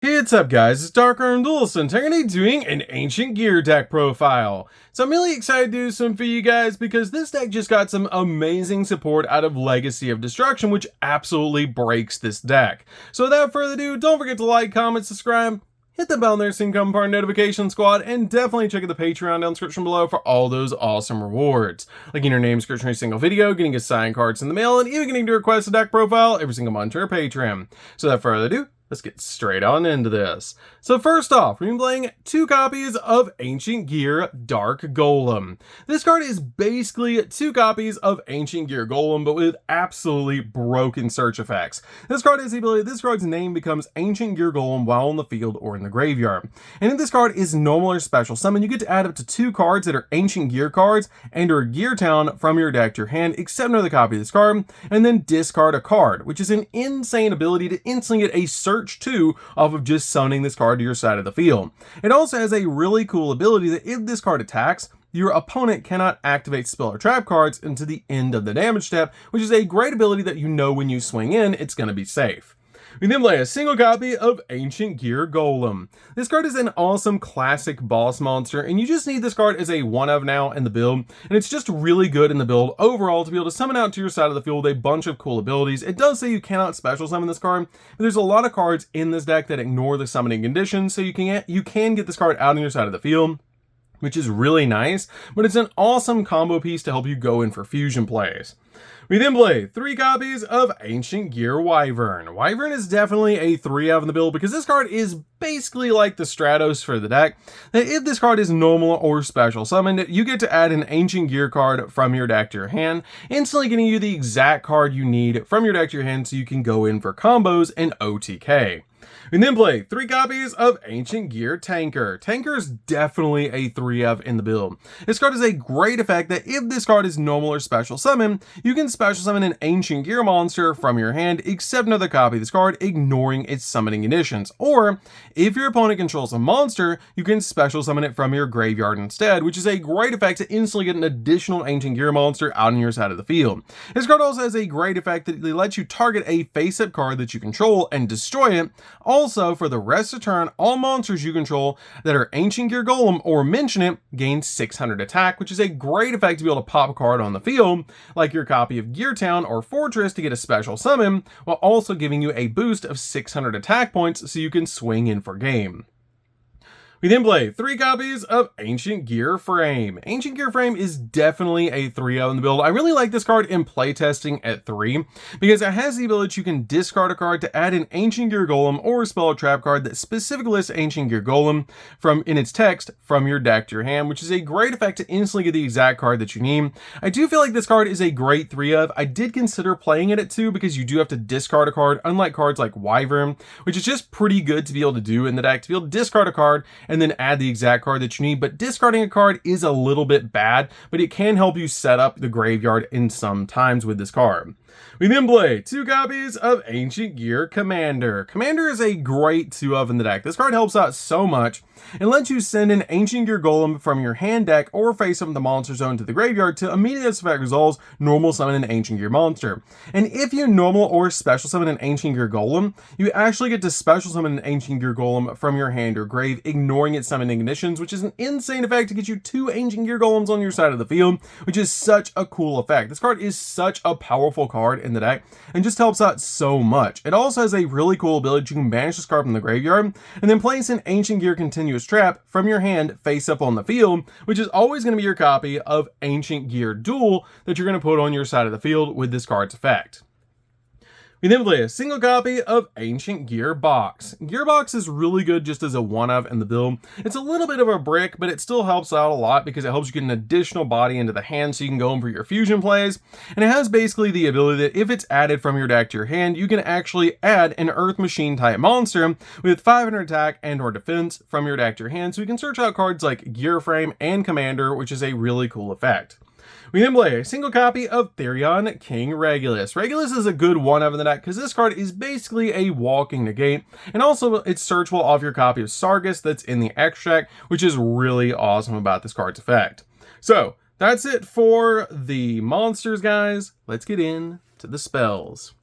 Hey, what's up guys, it's DarkArmedDuelist and today I'm going to be doing an Ancient Gear deck profile. So I'm really excited to do some for you guys because this deck just got some amazing support out of Legacy of Destruction, which absolutely breaks this deck. So without further ado, don't forget to like, comment, subscribe, hit the bell there so you can become part of Notification Squad, and definitely check out the Patreon down in the description below for all those awesome rewards. Like getting your name description every single video, getting a signed cards in the mail, and even getting to request a deck profile every single month to our Patreon. So without further ado, let's get straight on into this. So first off, we're going to be playing 2 copies of Ancient Gear Dark Golem. This card is basically 2 copies of Ancient Gear Golem, but with absolutely broken search effects. This card has the ability, this card's name becomes Ancient Gear Golem while in the field or in the graveyard. And if this card is normal or special summon, you get to add up to 2 cards that are Ancient Gear cards and or Gear Town from your deck to your hand, except another copy of this card, and then discard a card, which is an insane ability to instantly get a search 2 off of just summoning this card to your side of the field. It also has a really cool ability that if this card attacks, your opponent cannot activate spell or trap cards until the end of the damage step, which is a great ability that you know when you swing in, it's going to be safe. We then play a single copy of Ancient Gear Golem. This card is an awesome classic boss monster, and you just need this card as a one of now in the build, and it's just really good in the build overall to be able to summon out to your side of the field with a bunch of cool abilities. It does say you cannot special summon this card, but there's a lot of cards in this deck that ignore the summoning conditions, so you can get this card out on your side of the field, which is really nice, but it's an awesome combo piece to help you go in for fusion plays. We then play 3 copies of Ancient Gear Wyvern. Wyvern is definitely a 3-of in the build because this card is basically like the Stratos for the deck. That if this card is normal or special summoned, you get to add an Ancient Gear card from your deck to your hand, instantly getting you the exact card you need from your deck to your hand so you can go in for combos and OTK. We then play 3 copies of Ancient Gear Tanker. Tanker is definitely a 3-of in the build. This card is a great effect that if this card is normal or special summon, you can special summon an Ancient Gear monster from your hand, except another copy of this card, ignoring its summoning conditions. Or, if your opponent controls a monster, you can special summon it from your graveyard instead, which is a great effect to instantly get an additional Ancient Gear monster out on your side of the field. This card also has a great effect that lets you target a face-up card that you control and destroy it. Also, for the rest of the turn, all monsters you control that are Ancient Gear Golem or mention it gain 600 attack, which is a great effect to be able to pop a card on the field, like your copy of Gear Town or Fortress to get a special summon, while also giving you a boost of 600 attack points so you can swing in for game. We then play 3 copies of Ancient Gear Frame. Ancient Gear Frame is definitely a 3-of in the build. I really like this card in playtesting at 3 because it has the ability you can discard a card to add an Ancient Gear Golem or a spell or trap card that specifically lists Ancient Gear Golem from in its text from your deck to your hand, which is a great effect to instantly get the exact card that you need. I do feel like this card is a great 3-of. I did consider playing it at 2 because you do have to discard a card, unlike cards like Wyvern, which is just pretty good to be able to do in the deck, to be able to discard a card and then add the exact card that you need. But discarding a card is a little bit bad, but it can help you set up the graveyard in some times with this card. We then play 2 copies of Ancient Gear Commander. Commander is a great 2-of in the deck. This card helps out so much. It lets you send an Ancient Gear Golem from your hand deck or face up the monster zone to the graveyard to immediately as effect resolves normal summon an Ancient Gear monster. And if you normal or special summon an Ancient Gear Golem, you actually get to special summon an Ancient Gear Golem from your hand or grave, ignoring its summoning conditions, which is an insane effect to get you 2 Ancient Gear Golems on your side of the field, which is such a cool effect. This card is such a powerful card in the deck and just helps out so much. It also has a really cool ability. You can banish this card from the graveyard and then place an Ancient Gear Continuous Trap from your hand face up on the field, which is always going to be your copy of Ancient Gear Duel that you're going to put on your side of the field with this card's effect. We then play a single copy of Ancient Gear Box. Gearbox is really good just as a 1-of in the build. It's a little bit of a brick, but it still helps out a lot because it helps you get an additional body into the hand so you can go in for your fusion plays. And it has basically the ability that if it's added from your deck to your hand, you can actually add an Earth Machine type monster with 500 attack and or defense from your deck to your hand, so you can search out cards like Gear Frame and Commander, which is a really cool effect. We then play a single copy of Terverion King Regulus. Regulus is a good 1-of in the deck because this card is basically a walking negate, and also it's searchable off your copy of Sargus that's in the extract, which is really awesome about this card's effect. So that's it for the monsters, guys. Let's get into the spells.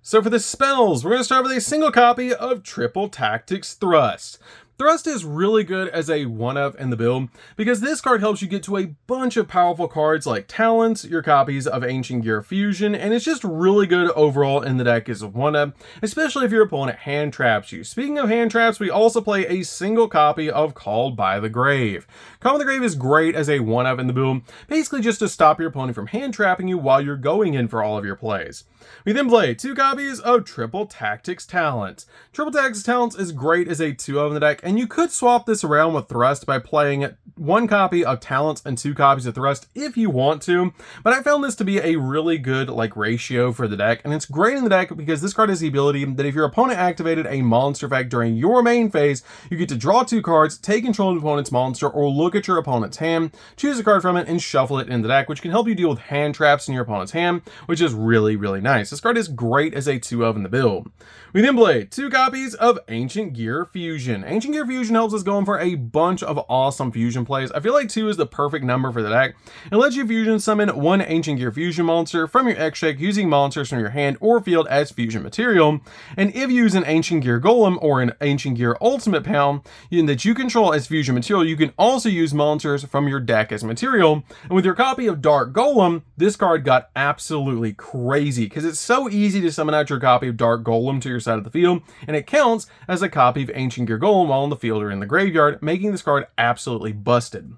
So for the spells, we're going to start with a single copy of Triple Tactics Thrust. Thrust is really good as a 1-of in the build because this card helps you get to a bunch of powerful cards like Talents, your copies of Ancient Gear Fusion, and it's just really good overall in the deck as a 1-of, especially if your opponent hand traps you. Speaking of hand traps, we also play a single copy of Called by the Grave. Called by the Grave is great as a 1-of in the build, basically just to stop your opponent from hand trapping you while you're going in for all of your plays. We then play 2 copies of Triple Tactics Talents. Triple Tactics Talents is great as a 2-of in the deck, and you could swap this around with Thrust by playing 1 copy of Talents and 2 copies of Thrust if you want to, but I found this to be a really good ratio for the deck, and it's great in the deck because this card has the ability that if your opponent activated a monster effect during your main phase, you get to draw 2 cards, take control of the opponent's monster, or look at your opponent's hand, choose a card from it, and shuffle it in the deck, which can help you deal with hand traps in your opponent's hand, which is really, really nice. This card is great as a 2-of in the build. We then play 2 copies of Ancient Gear Fusion. Ancient Gear Fusion helps us going for a bunch of awesome fusion plays. I feel like 2 is the perfect number for the deck. It lets you fusion summon 1 Ancient Gear Fusion monster from your X deck using monsters from your hand or field as fusion material. And if you use an Ancient Gear Golem or an Ancient Gear Ultimate Pound that you control as fusion material, you can also use monsters from your deck as material. And with your copy of Dark Golem, this card got absolutely crazy because it's so easy to summon out your copy of Dark Golem to your side of the field, and it counts as a copy of Ancient Gear Golem while in the field or in the graveyard, making this card absolutely busted.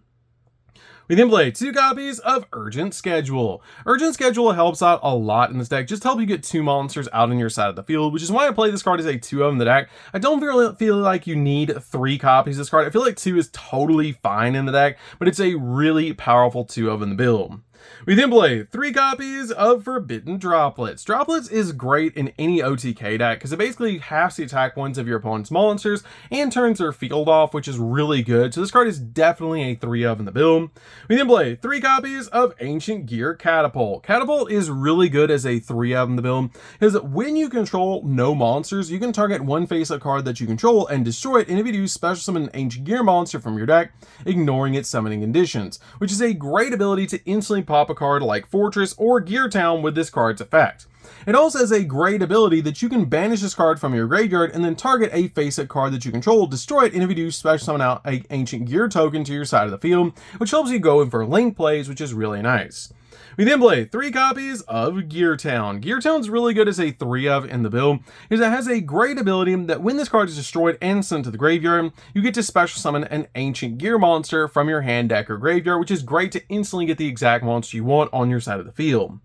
We then play 2 copies of Urgent Schedule. Urgent Schedule helps out a lot in this deck, just to help you get 2 monsters out on your side of the field, which is why I play this card as a 2-of in the deck. I don't really feel like you need 3 copies of this card. I feel like 2 is totally fine in the deck, but it's a really powerful 2-of in the build. We then play 3 copies of Forbidden Droplets. Droplets is great in any OTK deck because it basically halves the attack points of your opponent's monsters and turns their field off, which is really good. So this card is definitely a 3-of in the build. We then play 3 copies of Ancient Gear Catapult. Catapult is really good as a 3-of in the build because when you control no monsters, you can target 1 face-up card that you control and destroy it, and if you do, special summon an Ancient Gear monster from your deck, ignoring its summoning conditions, which is a great ability to instantly pop a card like Fortress or Gear Town with this card's effect. It also has a great ability that you can banish this card from your graveyard and then target a face-up card that you control, destroy it, and if you do, special summon out an Ancient Gear token to your side of the field, which helps you go in for link plays, which is really nice. We then play 3 copies of Gear Town. Gear Town's really good as a 3-of in the build because it has a great ability that when this card is destroyed and sent to the graveyard, you get to special summon an Ancient Gear monster from your hand, deck, or graveyard, which is great to instantly get the exact monster you want on your side of the field.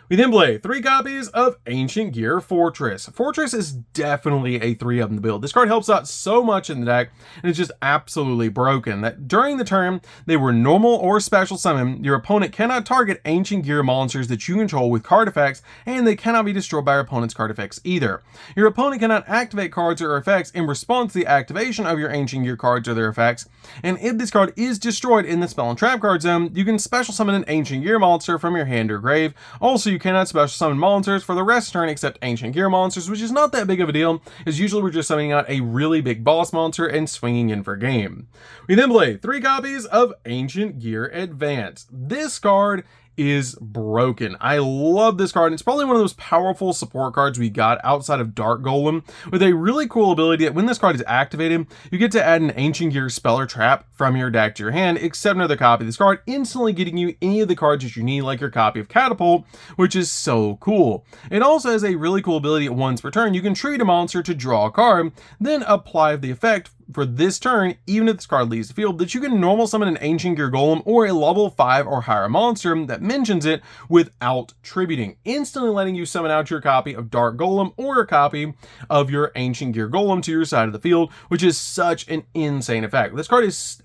We then play 3 copies of Ancient Gear Fortress. Fortress is definitely a 3-of in the build. This card helps out so much in the deck, and it's just absolutely broken that during the turn they were normal or special summon, your opponent cannot target Ancient Gear monsters that you control with card effects, and they cannot be destroyed by your opponent's card effects either. Your opponent cannot activate cards or effects in response to the activation of your Ancient Gear cards or their effects, and if this card is destroyed in the spell and trap card zone, you can special summon an Ancient Gear monster from your hand or grave. Also, you cannot special summon monsters for the rest of the turn except Ancient Gear monsters, which is not that big of a deal, as usually we're just summoning out a really big boss monster and swinging in for game. We then play 3 copies of Ancient Gear Advance. This card is broken. I love this card. It's probably one of those powerful support cards we got outside of Dark Golem, with a really cool ability that when this card is activated, you get to add an Ancient Gear spell or trap from your deck to your hand, except another copy of this card, instantly getting you any of the cards that you need, like your copy of Catapult, which is so cool. It also has a really cool ability at once per turn. You can treat a monster to draw a card, then apply the effect for this turn, even if this card leaves the field, that you can normal summon an Ancient Gear Golem or a level 5 or higher monster that mentions it without tributing, instantly letting you summon out your copy of Dark Golem or a copy of your Ancient Gear Golem to your side of the field, which is such an insane effect. This card is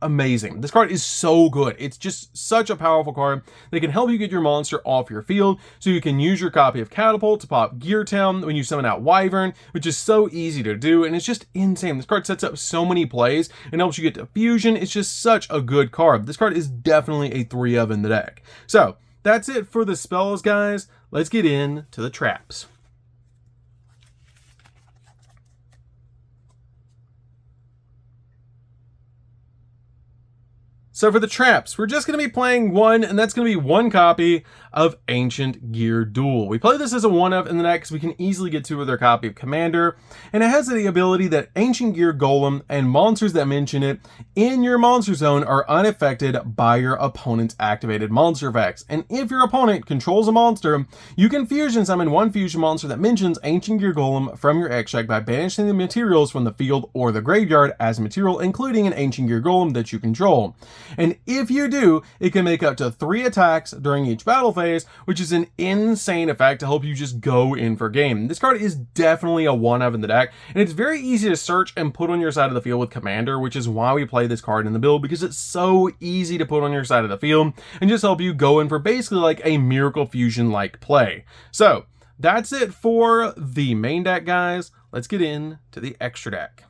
amazing. This card is so good. It's just such a powerful card that can help you get your monster off your field, so you can use your copy of Catapult to pop Gear Town when you summon out Wyvern, which is so easy to do, and it's just insane. This card sets up so many plays and helps you get to fusion. It's just such a good card. This card is definitely a 3-of in the deck. So that's it for the spells, guys. Let's get into the traps. So for the traps, we're just going to be playing one, and that's going to be one copy of Ancient Gear Duel. We play this as a one-of in the deck because we can easily get to with our copy of Commander, and it has the ability that Ancient Gear Golem and monsters that mention it in your monster zone are unaffected by your opponent's activated monster effects. And if your opponent controls a monster, you can fusion summon one fusion monster that mentions Ancient Gear Golem from your extract by banishing the materials from the field or the graveyard as material, including an Ancient Gear Golem that you control. And if you do, it can make up to 3 attacks during each battle phase, which is an insane effect to help you just go in for game. This card is definitely a one-of in the deck, and it's very easy to search and put on your side of the field with Commander, which is why we play this card in the build, because it's so easy to put on your side of the field and just help you go in for basically like a Miracle Fusion-like play. So that's it for the main deck, guys. Let's get into the extra deck.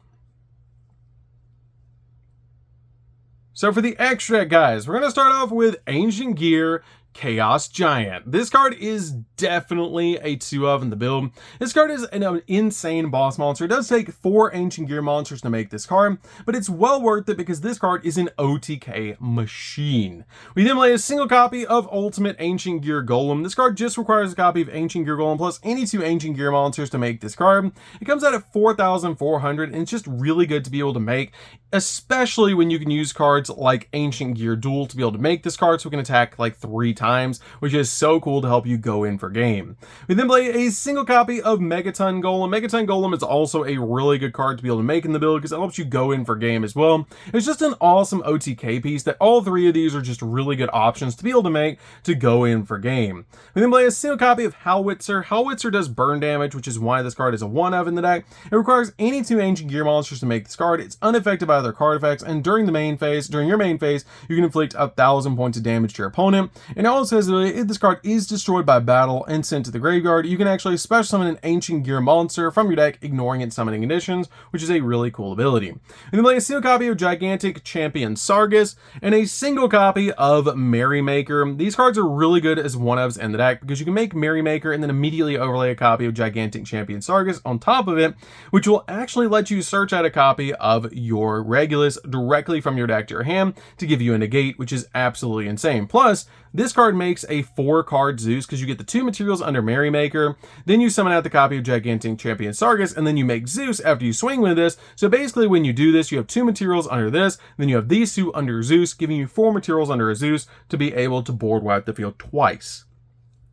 So for the extra deck, guys, we're going to start off with Ancient Gear Chaos Giant. This card is definitely a 2-of in the build. This card is an insane boss monster. It does take 4 Ancient Gear monsters to make this card, but it's well worth it because this card is an OTK machine. We then play a single copy of Ultimate Ancient Gear Golem. This card just requires a copy of Ancient Gear Golem plus any 2 Ancient Gear monsters to make this card. It comes out at 4,400, and it's just really good to be able to make, especially when you can use cards like Ancient Gear Duel to be able to make this card, so we can attack like 3 times, which is so cool to help you go in for game. We then play a single copy of Megaton Golem. Megaton Golem is also a really good card to be able to make in the build because it helps you go in for game as well. It's just an awesome OTK piece that all 3 of these are just really good options to be able to make to go in for game. We then play a single copy of Howitzer. Howitzer does burn damage, which is why this card is a 1-of in the deck. It requires any 2 Ancient Gear monsters to make this card. It's unaffected by other card effects, and during your main phase, you can inflict 1,000 points of damage to your opponent. And it also says that if this card is destroyed by battle and sent to the graveyard, you can actually special summon an Ancient Gear monster from your deck, ignoring its summoning conditions, which is a really cool ability. And then play a single copy of Gigantic Champion Sargus and a single copy of Merrymaker. These cards are really good as 1-ofs in the deck because you can make Merrymaker and then immediately overlay a copy of Gigantic Champion Sargus on top of it, which will actually let you search out a copy of your Regulus directly from your deck to your hand to give you a negate, which is absolutely insane. Plus, this card makes a 4-card Zeus because you get the 2 materials under Merrymaker, then you summon out the copy of Gigantic Champion Sargus, and then you make Zeus after you swing with this. So basically when you do this, you have 2 materials under this, then you have these 2 under Zeus, giving you 4 materials under a Zeus to be able to board wipe the field twice.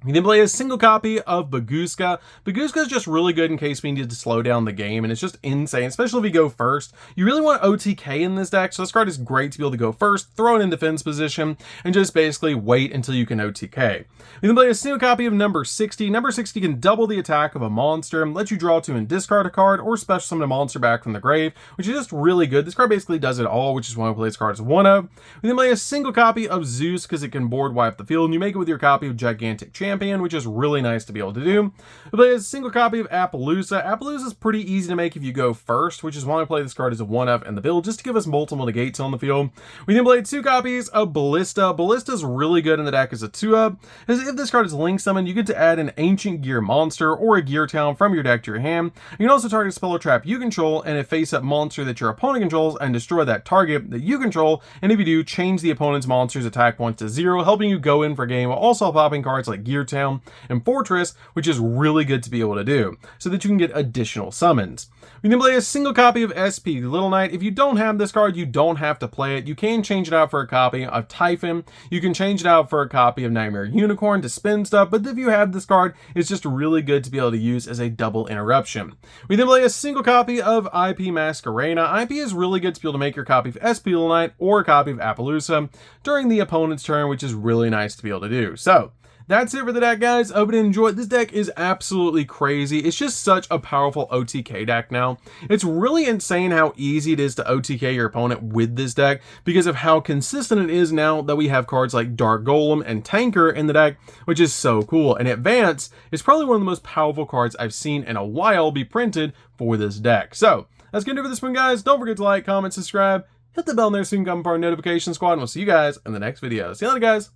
We then play a single copy of Baguska. Baguska is just really good in case we need to slow down the game, and it's just insane, especially if we go first. You really want OTK in this deck, so this card is great to be able to go first, throw it in defense position, and just basically wait until you can OTK. We then play a single copy of Number 60. Number 60 can double the attack of a monster, let you draw 2 and discard a card, or special summon a monster back from the grave, which is just really good. This card basically does it all, which is why we play this card as 1-of. We then play a single copy of Zeus because it can board wipe the field, and you make it with your copy of Gigantic Champion, which is really nice to be able to do. We play a single copy of Appaloosa. Appaloosa is pretty easy to make if you go first, which is why I play this card as a 1-of in the build, just to give us multiple negates on the field. We then play 2 copies of Ballista. Ballista is really good in the deck as a 2-of, as if this card is link summoned, you get to add an Ancient Gear monster or a Gear Town from your deck to your hand. You can also target a spell or trap you control and a face-up monster that your opponent controls and destroy that target that you control, and if you do, change the opponent's monster's attack points to 0, helping you go in for game while also popping cards like Gear Town and Fortress, which is really good to be able to do, so that you can get additional summons. We then play a single copy of SP Little Knight. If you don't have this card, you don't have to play it. You can change it out for a copy of Typhon. You can change it out for a copy of Nightmare Unicorn to spin stuff, but if you have this card, it's just really good to be able to use as a double interruption. We then play a single copy of IP Masquerena. IP is really good to be able to make your copy of SP Little Knight or a copy of Appaloosa during the opponent's turn, which is really nice to be able to do. So that's it for the deck, guys. I hope you enjoyed. This deck is absolutely crazy. It's just such a powerful OTK deck now. It's really insane how easy it is to OTK your opponent with this deck because of how consistent it is now that we have cards like Dark Golem and Tanker in the deck, which is so cool. And Advance is probably one of the most powerful cards I've seen in a while be printed for this deck. So that's gonna do it for this one, guys. Don't forget to like, comment, subscribe, hit the bell in there so you can become part of our notification squad, and we'll see you guys in the next video. See you later, guys.